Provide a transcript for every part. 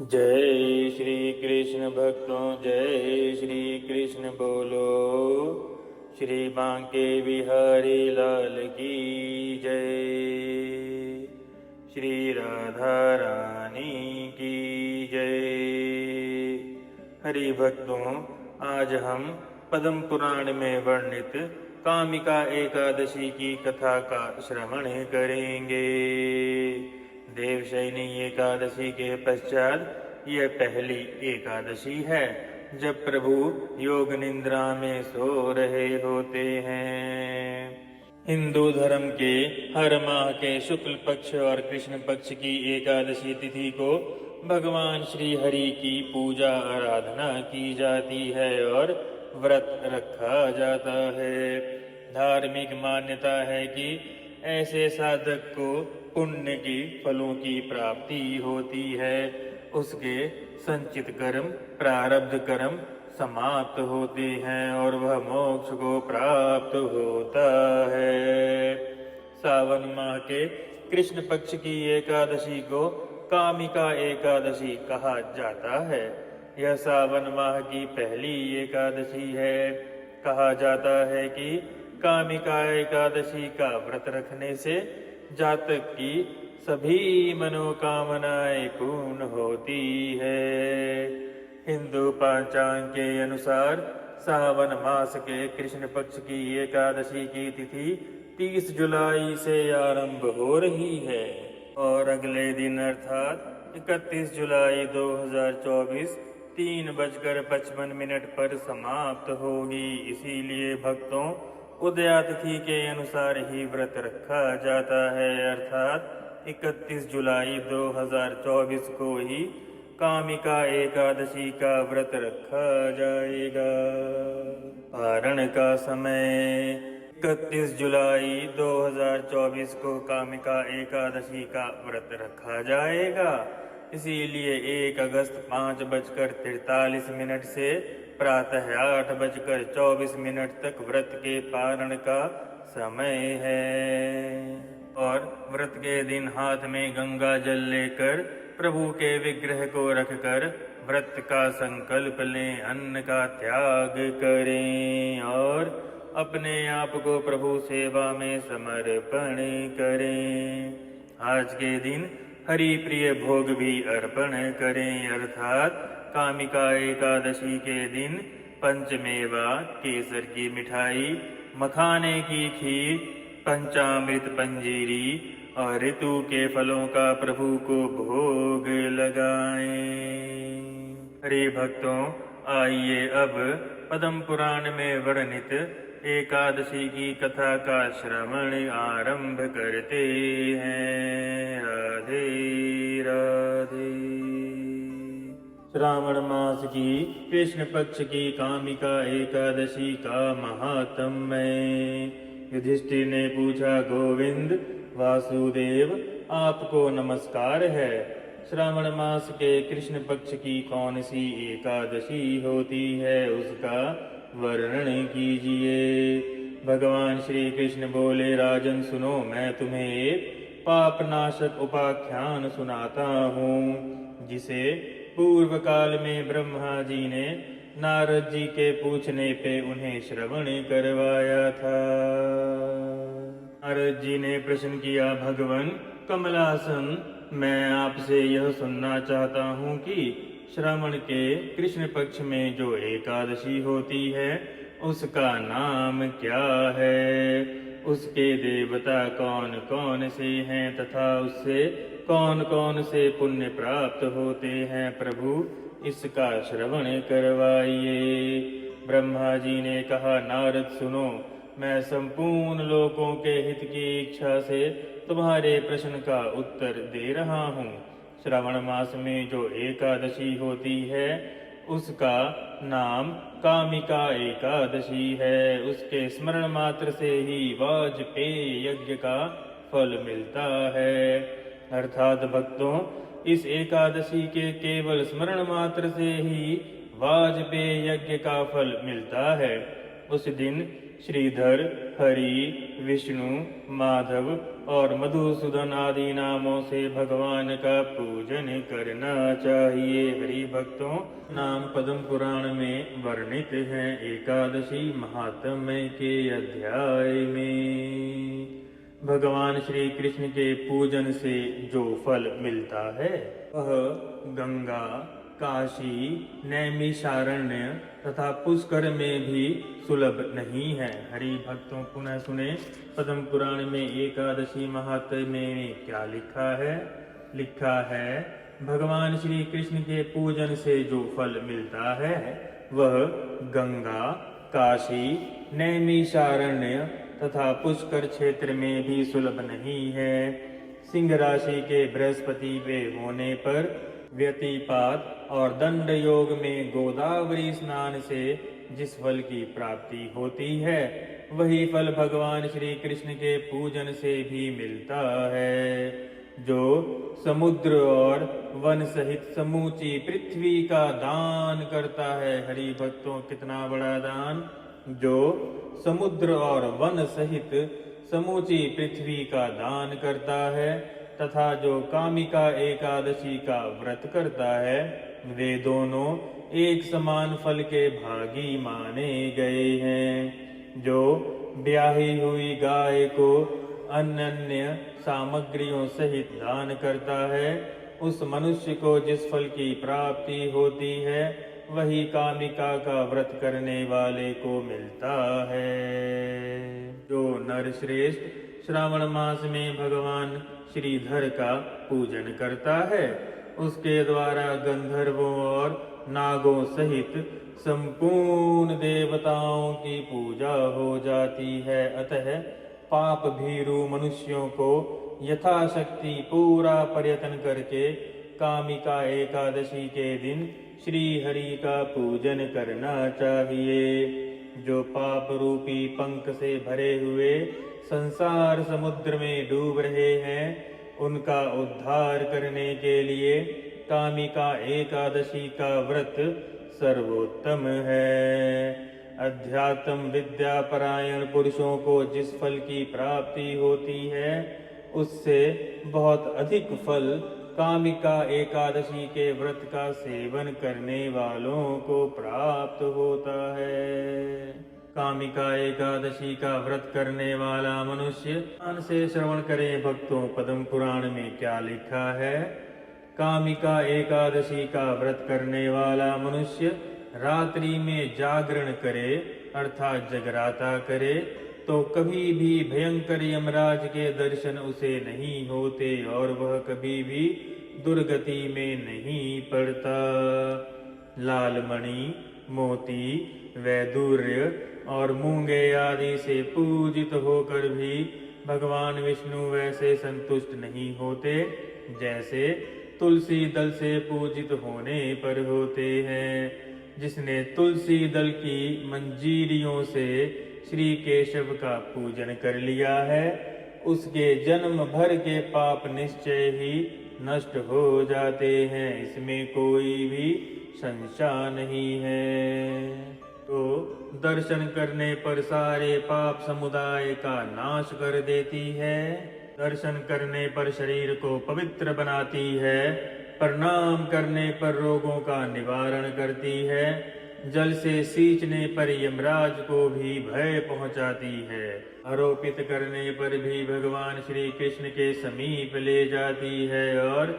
जय श्री कृष्ण भक्तों, जय श्री कृष्ण बोलो। श्री बांके बिहारी लाल की जय। श्री राधा रानी की जय। हरि भक्तों, आज हम पद्म पुराण में वर्णित कामिका एकादशी की कथा का श्रवण करेंगे। देवशयनी एकादशी के पश्चात यह पहली एकादशी है जब प्रभु योग निद्रा में सो रहे होते हैं। हिंदू धर्म के हर माह के शुक्ल पक्ष और कृष्ण पक्ष की एकादशी तिथि को भगवान श्री हरि की पूजा आराधना की जाती है और व्रत रखा जाता है। धार्मिक मान्यता है कि ऐसे साधक को पुण्य की फलों की प्राप्ति होती है। उसके संचित कर्म प्रारब्ध कर्म समाप्त होते हैं और वह मोक्ष को प्राप्त होता है। सावन माह के कृष्ण पक्ष की एकादशी को कामिका एकादशी कहा जाता है। यह सावन माह की पहली एकादशी है। कहा जाता है कि कामिका एकादशी का व्रत रखने से जातक की सभी मनोकामनाएं पूर्ण होती है। हिंदू पंचांग के अनुसार सावन मास के कृष्ण पक्ष की एकादशी की तिथि 30 जुलाई से आरंभ हो रही है और अगले दिन अर्थात 31 जुलाई 2024 3:55 पर समाप्त होगी। इसीलिए भक्तों, उदया तिथि के अनुसार ही व्रत रखा जाता है, अर्थात 31 जुलाई 2024 को ही कामिका एकादशी का व्रत रखा जाएगा। पारण का समय 31 जुलाई 2024 को कामिका एकादशी का व्रत रखा जाएगा। इसीलिए 1 अगस्त 5:43 से प्रातः 8:24 तक व्रत के पारण का समय है। और व्रत के दिन हाथ में गंगा जल लेकर प्रभु के विग्रह को रखकर व्रत का संकल्प लें, अन्न का त्याग करें और अपने आप को प्रभु सेवा में समर्पण करें। आज के दिन हरि प्रिय भोग भी अर्पण करें, अर्थात कामिका एकादशी के दिन पंचमेवा, केसर की मिठाई, मखाने की खीर, पंचामृत पंजीरी और ऋतु के फलों का प्रभु को भोग लगाएं। हरि भक्तों, आइए अब पद्म पुराण में वर्णित एकादशी की कथा का श्रवण आरंभ करते हैं। राधे राधे। श्रावण मास की कृष्ण पक्ष की कामिका एकादशी का महात्म्य। युधिष्ठिर ने पूछा, गोविंद वासुदेव, आपको नमस्कार है। श्रावण मास के कृष्ण पक्ष की कौन सी एकादशी होती है, उसका वर्णन कीजिए। भगवान श्री कृष्ण बोले, राजन सुनो, मैं तुम्हें एक पापनाशक उपाख्यान सुनाता हूँ, जिसे पूर्व काल में ब्रह्मा जी ने नारद जी के पूछने पे उन्हें श्रवण करवाया था। नारद जी ने प्रश्न किया, भगवन कमलासन, मैं आपसे यह सुनना चाहता हूँ कि श्रावण के कृष्ण पक्ष में जो एकादशी होती है उसका नाम क्या है, उसके देवता कौन कौन से हैं तथा उससे कौन कौन से पुण्य प्राप्त होते हैं। प्रभु, इसका श्रवण करवाइए। ब्रह्मा जी ने कहा, नारद सुनो, मैं संपूर्ण लोकों के हित की इच्छा से तुम्हारे प्रश्न का उत्तर दे रहा हूँ। श्रावण मास में जो एकादशी होती है उसका नाम कामिका एकादशी है। उसके स्मरण मात्र से ही वाजपेय यज्ञ का फल मिलता है। अर्थात भक्तों, इस एकादशी के केवल स्मरण मात्र से ही वाजपेय यज्ञ का फल मिलता है। उस दिन श्रीधर, हरि, विष्णु, माधव और मधुसूदन आदि नामों से भगवान का पूजन करना चाहिए। हरि भक्तों, नाम पद्म पुराण में वर्णित है एकादशी महात्म्य के अध्याय में। भगवान श्री कृष्ण के पूजन से जो फल मिलता है वह गंगा, काशी, नैमिषारण्य तथा पुष्कर में भी सुलभ नहीं है। हरि भक्तों, पुनः सुने पद्म पुराण में एकादशी महात्म्य में क्या लिखा है। लिखा है, भगवान श्री कृष्ण के पूजन से जो फल मिलता है वह गंगा, काशी, नैमिषारण्य तथा पुष्कर क्षेत्र में भी सुलभ नहीं है। सिंह राशि के बृहस्पति वे होने पर व्यतिपात और दंड योग में गोदावरी स्नान से जिस फल की प्राप्ति होती है वही फल भगवान श्री कृष्ण के पूजन से भी मिलता है। जो समुद्र और वन सहित समूची पृथ्वी का दान करता है। हरि भक्तों, कितना बड़ा दान। जो समुद्र और वन सहित समूची पृथ्वी का दान करता है तथा जो कामिका एकादशी का व्रत करता है वे दोनों एक समान फल के भागी माने गए हैं। जो ब्याही हुई गाय को अन्य सामग्रियों सहित दान करता है उस मनुष्य को जिस फल की प्राप्ति होती है वही कामिका का व्रत करने वाले को मिलता है। जो नर श्रेष्ठ श्रावण मास में भगवान श्रीधर का पूजन करता है उसके द्वारा गंधर्वों और नागों सहित संपूर्ण देवताओं की पूजा हो जाती है। अतः पाप भीरु मनुष्यों को यथाशक्ति पूरा प्रयत्न करके कामिका एकादशी के दिन श्री हरि का पूजन करना चाहिए। जो पाप रूपी पंख से भरे हुए संसार समुद्र में डूब रहे हैं उनका उद्धार करने के लिए कामिका एकादशी का व्रत सर्वोत्तम है। अध्यात्म विद्या परायण पुरुषों को जिस फल की प्राप्ति होती है उससे बहुत अधिक फल कामिका एकादशी के व्रत का सेवन करने वालों को प्राप्त होता है। कामिका एकादशी का व्रत करने वाला मनुष्य ध्यान से श्रवण करे। भक्तों, पद्म पुराण में क्या लिखा है। कामिका एकादशी का व्रत करने वाला मनुष्य रात्रि में जागरण करे अर्थात जगराता करे तो कभी भी भयंकर यमराज के दर्शन उसे नहीं होते और वह कभी भी दुर्गति में नहीं पड़ता। लालमणि, मोती, वैदूर्य और मूंगे आदि से पूजित होकर भी भगवान विष्णु वैसे संतुष्ट नहीं होते जैसे तुलसी दल से पूजित होने पर होते हैं। जिसने तुलसी दल की मंजीरियों से श्री केशव का पूजन कर लिया है उसके जन्म भर के पाप निश्चय ही नष्ट हो जाते हैं, इसमें कोई भी संशय नहीं है। तो दर्शन करने पर सारे पाप समुदाय का नाश कर देती है। दर्शन करने पर शरीर को पवित्र बनाती है। प्रणाम करने पर रोगों का निवारण करती है। जल से सींचने पर यमराज को भी भय पहुंचाती है। आरोपित करने पर भी भगवान श्री कृष्ण के समीप ले जाती है और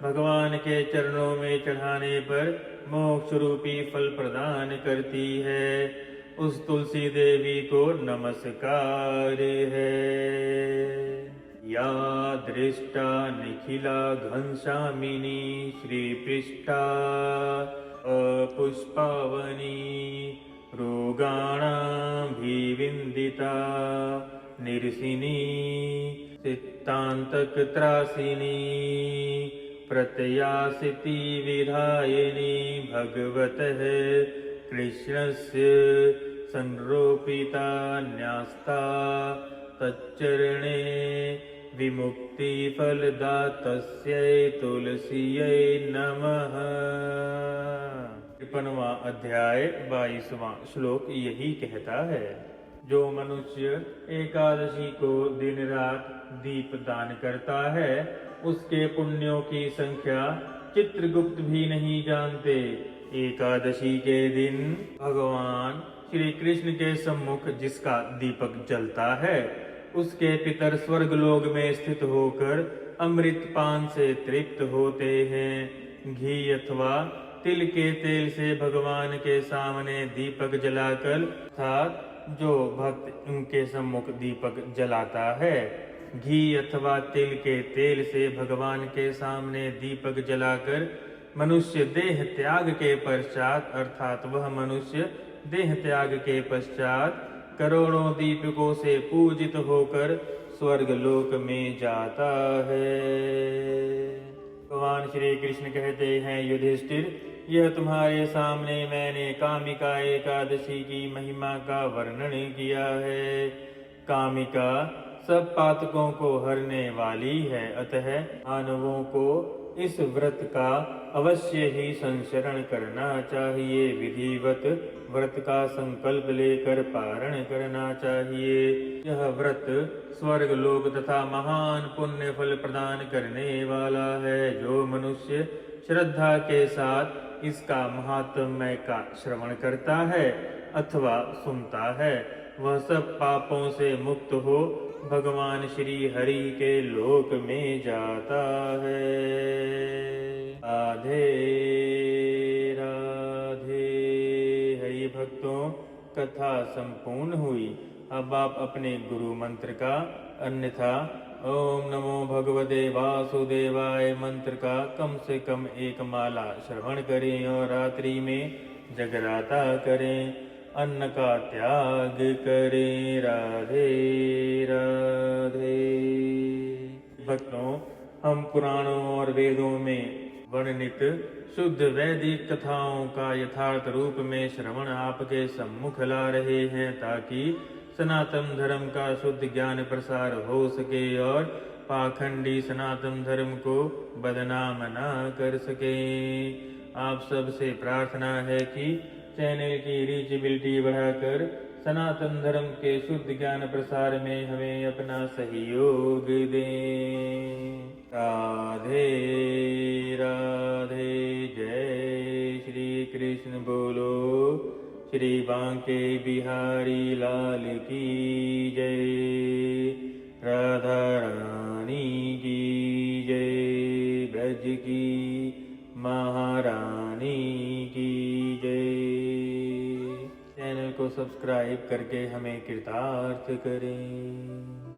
भगवान के चरणों में चढ़ाने पर मोक्ष रूपी फल प्रदान करती है। उस तुलसी देवी को नमस्कार है। या दृष्टा निखिला घनश्यामिनी श्रीपृष्ठा पुष्पावनी रोगाणाभिविन्दिता निरसिनी चित्तान्तकत्रासिनी प्रत्याशिति विधायिनी भगवतः कृष्णस्य संरोपिता न्यास्ता तच्चरणे विमुक्तिफलदातस्यै तुलस्यै नमः। 53वां अध्याय 22वां श्लोक यही कहता है। जो मनुष्य एकादशी को दिन रात दीप दान करता है, उसके पुण्यों की संख्या चित्रगुप्त भी नहीं जानते। एकादशी के दिन भगवान श्री कृष्ण के सम्मुख जिसका दीपक जलता है, उसके पितर स्वर्गलोक में स्थित होकर अमृत पान से तृप्त होते हैं। घी अथवा तिल के तेल से भगवान के सामने दीपक जलाकर, अर्थात जो भक्त उनके सम्मुख दीपक जलाता है, घी अथवा तिल के तेल से भगवान के सामने दीपक जलाकर मनुष्य देह त्याग के पश्चात, अर्थात वह मनुष्य देह त्याग के पश्चात करोड़ों दीपकों से पूजित होकर स्वर्ग लोक में जाता है। भगवान श्री कृष्ण कहते हैं, युधिष्ठिर, यह तुम्हारे सामने मैंने कामिका एकादशी की महिमा का वर्णन किया है। कामिका सब पातकों को हरने वाली है, अतः मानवों को इस व्रत का अवश्य ही संचरण करना चाहिए। विधिवत व्रत का संकल्प लेकर पारण करना चाहिए। यह व्रत स्वर्ग लोक तथा महान पुण्य फल प्रदान करने वाला है। जो मनुष्य श्रद्धा के साथ इसका महात्म्य का श्रवण करता है अथवा सुनता है, वह सब पापों से मुक्त हो भगवान श्री हरि के लोक में जाता है। राधे राधे। हरि भक्तों, कथा संपूर्ण हुई। अब आप अपने गुरु मंत्र का, अन्यथा ओम नमो भगवते वासुदेवाय मंत्र का कम से कम एक माला श्रवण करें और रात्रि में जगराता करें, अन्न का त्याग करें। राधे राधे। भक्तों, हम पुराणों और वेदों में वर्णित शुद्ध वैदिक कथाओं का यथार्थ रूप में श्रवण आपके सम्मुख ला रहे हैं, ताकि सनातन धर्म का शुद्ध ज्ञान प्रसार हो सके और पाखंडी सनातन धर्म को बदनाम न कर सके। आप सबसे प्रार्थना है कि चैनल की रीचेबिलिटी बढ़ाकर सनातन धर्म के शुद्ध ज्ञान प्रसार में हमें अपना सहयोग दें। राधे राधे। जय श्री कृष्ण। बोलो श्री बांके बिहारी लाल की जय। राधा रानी की जय। ब्रज की महारानी की जय। चैनल को सब्सक्राइब करके हमें कृतार्थ करें।